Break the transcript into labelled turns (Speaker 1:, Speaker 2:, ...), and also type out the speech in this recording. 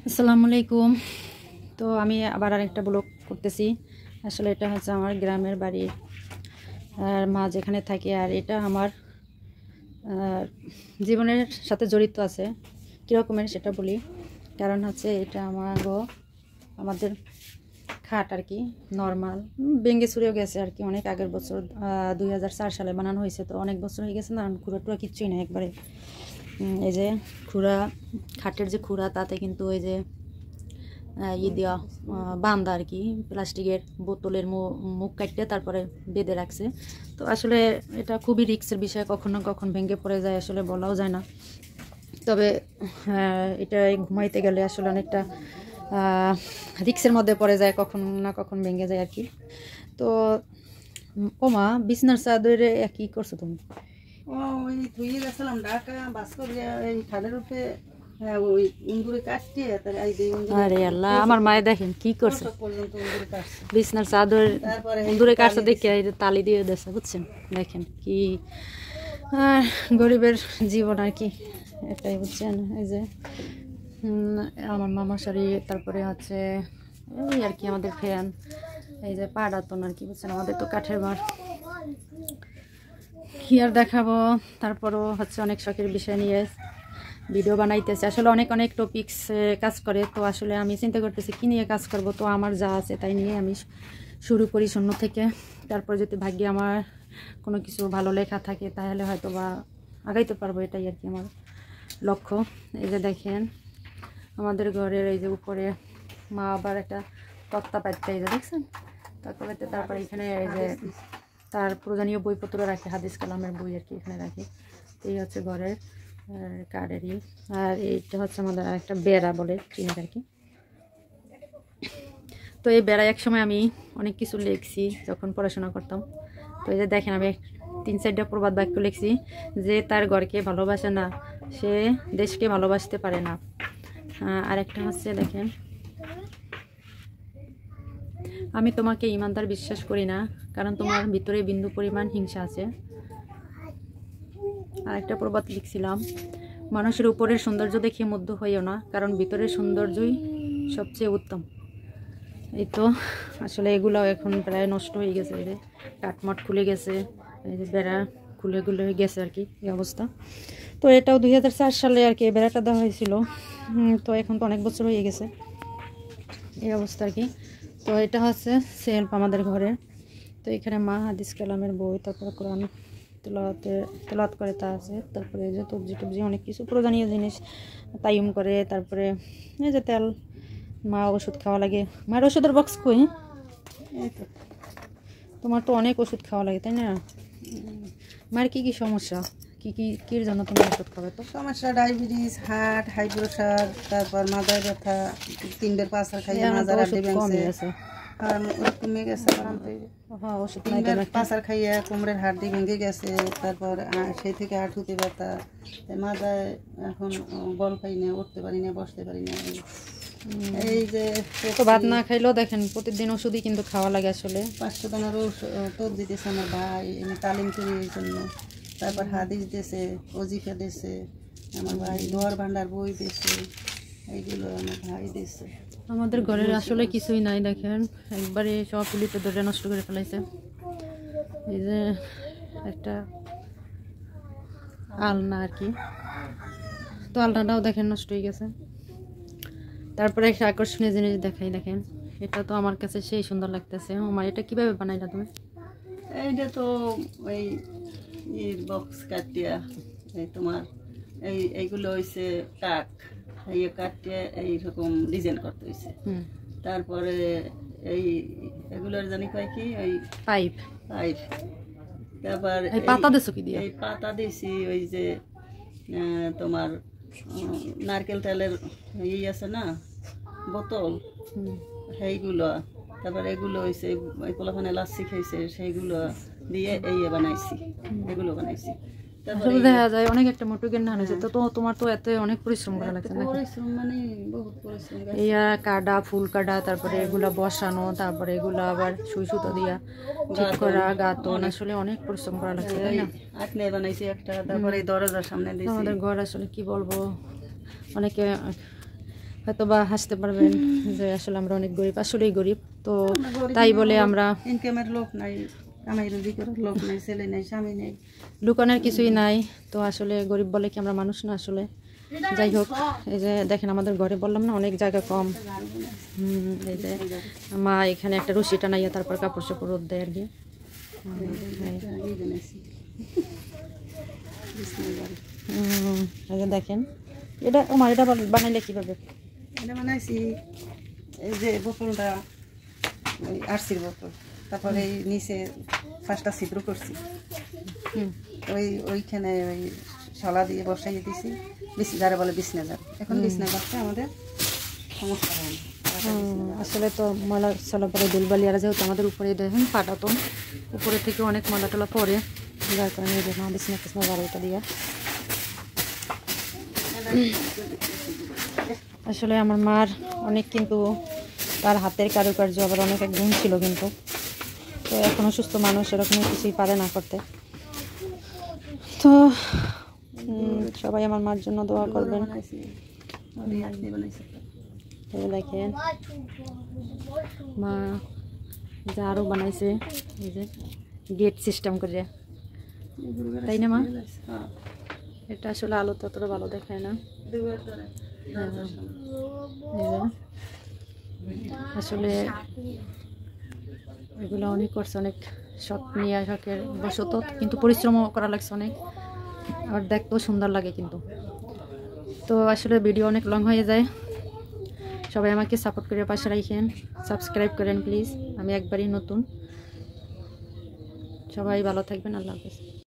Speaker 1: আসসালামু আলাইকুম। তো আমি আবার আরেকটা ব্লগ করতেছি। আসলে এটা হচ্ছে আমার গ্রামের বাড়ি, আর মা যেখানে থাকে, আর এটা আমার জীবনের সাথে জড়িত আছে। কীরকমের সেটা বলি। কারণ হচ্ছে এটা আমাদের খাট আর কি, নর্মাল ভেঙে চুরেও গেছে আর কি। অনেক আগের বছর 2004 সালে বানানো হয়েছে, তো অনেক বছর হয়ে গেছে না, খুঁড়া টুড়া কিচ্ছুই না একবারে। এই যে খুঁড়া, খাটের যে খুঁড়া, তাতে কিন্তু ওই যে দেওয়া বান্দা আর কি, প্লাস্টিকের বোতলের মুখ কাটতে তারপরে বেঁধে রাখছে। তো আসলে এটা খুবই রিস্কের বিষয়, কখন না কখন ভেঙে পড়ে যায়, আসলে বলাও যায় না। তবে এটা ঘুমাইতে গেলে আসলে অনেকটা রিস্কের মধ্যে পড়ে যায়, কখন না কখন ভেঙে যায় আর কি। তো ওমা, বিছনার চাদরে কি করছো তুমি?
Speaker 2: ওই ধুয়ে গেছিলাম ঢাকা বাস্কর এই খালের উপরে
Speaker 1: আরে আল্লাহ, আমার মায়ে দেখেন কি করছে, বিছনার চাদর ইন্দুরে কাটছে দেখে তালি দিয়ে দিয়েছে, বুঝছেন? দেখেন কি গরিবের জীবন আর কি, এটাই বুঝছেন। এই যে আমার মামার শাড়ি, তারপরে হচ্ছে এই আর কি আমাদের ফ্যান, এই যে পাড়াতন আর কি, বুঝছেন? আমাদের তো কাঠের বাড়, কি আর দেখাবো। তারপরও হচ্ছে অনেক শখের বিষয় নিয়ে ভিডিও বানাইতেছে। আসলে অনেক অনেক টপিকস কাজ করে, তো আসলে আমি চিন্তা করতেছি কি নিয়ে কাজ করব। তো আমার যা আছে তাই নিয়ে আমি শুরু করি শূন্য থেকে। তারপর যদি ভাগ্যে আমার কোনো কিছু ভালো লেখা থাকে তাহলে হয়তো বা আগাইতে পারবো, এটাই আর কি আমার লক্ষ্য। এই যে দেখেন আমাদের ঘরের এই যে উপরে মা আবার একটা তক্তা পাইতে, এই যে দেখছেন তারপরে এখানে এই যে তার প্রয়োজনীয় বইপত্র রাখে, হাদিস কালামের বই আর কি এখানে রাখি। এই হচ্ছে ঘরের কাঠেরই। আর এইটা হচ্ছে আমাদের একটা বেড়া বলে চিনি আর কি। তো এই বেড়া এক সময় আমি অনেক কিছু লিখছি যখন পড়াশোনা করতাম। তো এই যে দেখেন আমি 3-4টা প্রবাদ বাক্য লিখছি, যে তার ঘরকে ভালোবাসে না সে দেশকে ভালোবাসতে পারে না। আর একটা হচ্ছে দেখেন, আমি তোমাকে ইমানদার বিশ্বাস করি না, কারণ তোমার ভিতরে বিন্দু পরিমাণ হিংসা আছে। আর একটা প্রবাদ লিখছিলাম, মানুষের উপরের সৌন্দর্য দেখে মুগ্ধ হইও না, কারণ ভিতরের সৌন্দর্যই সবচেয়ে উত্তম। এই তো আসলে এগুলো এখন প্রায় নষ্ট হয়ে গেছে, এই যে কাঠমাট খুলে গেছে, এই যে বেড়া খুলে গেছে আর কি, এই অবস্থা। তো এটাও 2004 সালে আর কি বেড়াটা দেওয়া হয়েছিল। তো এখন তো অনেক বছর হয়ে গেছে, এই অবস্থা আর কি। তো এটা হচ্ছে সেলফ আমাদের ঘরে। তো এখানে মা হাদিস কালামের বই, তারপরে কোরআন তেলাওয়াত করে তা আছে। তারপরে এই যে সবজি অনেক কিছু প্রয়োজনীয় জিনিস তাইম করে। তারপরে এই যে তেল, মা ওষুধ খাওয়া লাগে। মায়ের ওষুধের বক্স কই? এই তো, তোমার তো অনেক ওষুধ খাওয়া লাগে তাই না? মায়ের কি কি সমস্যা, কির জন্য তুমি ওষুধ খাবে? তো
Speaker 2: সমস্যা ডায়াবেটিস, হার্ট, হাই প্রেশার, তারপর মাথায় ব্যথা, 3 পাঁচবার খাইয়ে মাজার আড্ডি
Speaker 1: কমে গেছে,
Speaker 2: কমে গেছে।
Speaker 1: হ্যাঁ, ওষুধ
Speaker 2: 3 পাঁচবার খাইয়ে কোমরের হাড্ডি ভেঙে গেছে। তারপর সেই থেকে হাঁটুতে ব্যথা, মাথায় এখন বল খাই না, উঠতে পারি না, বসতে পারি না। এই যে
Speaker 1: তো ভাত না খাইলেও দেখেন প্রতিদিন ওষুধই কিন্তু খাওয়া লাগে। আসলে
Speaker 2: 500 টাকার ওষুধ দিতেছে আমার ভাই, এনে তালিম করি এই জন্য। তারপর হাদিস দিয়েছে, অজিফা দিয়েছে আমার ভাই, দোয়ার ভান্ডার বই দিয়েছে, এইগুলো আমার ভাই দিয়েছে।
Speaker 1: আমাদের ঘরের আসলে কিছুই নাই, দেখেন একবারে সব পুলিতে ধরে নষ্ট করে ফেলাইছে। এই যে একটা আলনা আর কি, তো আলনাটাও দেখেন নষ্ট হয়ে গেছে। তারপরে একটা আকর্ষণীয় জিনিস দেখাই, দেখেন এটা তো আমার কাছে সেই সুন্দর লাগতেছে। আমার এটা কিভাবে বানাইলা তুমি?
Speaker 2: এইটা তো ওই বক্স কাটিয়া, এই তোমার এইগুলো হয়েছে কাঠ, এই কাটিয়ে এইরকম ডিজাইন করতে হয়েছে। তারপরে এগুলোর জানি কয় কি, ওই
Speaker 1: পাইপ।
Speaker 2: তারপর
Speaker 1: পাতা দিছো কি দিয়ে?
Speaker 2: এই পাতা দিয়েছি, ওই যে তোমার নারকেল তেলের আছে না বোতল, সেইগুলো। তারপর এগুলো হয়েছে ওই পোলাপানে লাচ্ছি খাইছে, সেইগুলো দিয়ে বানাইছি, এগুলো বানাইছি।
Speaker 1: আসলে দেখা যায় অনেক একটা মোটু জ্ঞান হয়েছে। তো তোমার তো এত অনেক পরিশ্রম করা লাগছে,
Speaker 2: পরিশ্রম মানে বহুত পরিশ্রম।
Speaker 1: কাটা, ফুল কাটা, তারপরে এগুলা বসানো, তারপরে এগুলো আবার সুই সুতো দিয়া ঠিক করা, গাতন, আসলে অনেক পরিশ্রম করা লাগছে তাই না?
Speaker 2: আঁকনে বানাইছি একটা। তারপরে এই দরজার সামনে দিয়েছি।
Speaker 1: আমাদের ঘর আসলে কি বলবো, অনেকে হয়তো বা হাসতে পারবেন যে আসলে আমরা অনেক গরিব, আসলেই গরিব। তো তাই বলে আমরা
Speaker 2: ইনকামের লোক নাই, কামাই রুজি করার লোক নাই, ছেলে নাই, স্বামী নেই,
Speaker 1: লুকানোর কিছুই নাই। তো আসলে গরিব বলে কি আমরা মানুষ না আসলে। যাই হোক, এই যে দেখেন আমাদের ঘরে বললাম না অনেক জায়গা কম। এই যে মা এখানে একটা রশি টানাইয়া তারপর কাপড় চাপড় রোদ দেয় আর কি। এই যে দেখেন এটা এটা বানাইলে কিভাবে?
Speaker 2: এটা বানাইছি এই যে বোতলটা, ওই আরসির বোতল, তারপরে এই নিচে 5টা ছিদ্র করছি, ওইখানে ওই শলা দিয়ে বসাইয়ে দিছি, যারা বলে বিছনা জার। এখন বিছনা জারটা আমাদের সমস্যা হয় না।
Speaker 1: আসলে তো ময়লা চলা পরে দুলবালি আর যেহেতু আমাদের উপরে দেখেন পাটাতন, উপরে থেকে অনেক ময়লা টলা পরে, যার কারণে এই দেখুন বিছনা টিছনা বাড়িটা দিয়া। আসলে আমার মার অনেক কিন্তু তার হাতের কারুকার্য আবার অনেক এক গুণ ছিল, কিন্তু তো এখনও সুস্থ মানুষ এরকম কিছুই পারে না করতে। তো সবাই আমার মার জন্য দোয়া করবেন। দেখেন মা যা আরও বানাইছে এই যে গেট সিস্টেম করে, তাই না মা? এটা আসলে আলো ততটা ভালো দেখায় না। আসলে এগুলো অনেক করছে, অনেক শখ নিয়ে শখের বশত, কিন্তু পরিশ্রমও করা লাগছে অনেক, আর দেখতেও সুন্দর লাগে কিন্তু। তো আসলে ভিডিও অনেক লং হয়ে যায়, সবাই আমাকে সাপোর্ট করে পাশে রাখেন, সাবস্ক্রাইব করেন প্লিজ, আমি একবারই নতুন। সবাই ভালো থাকবেন, আল্লাহ হাফেজ।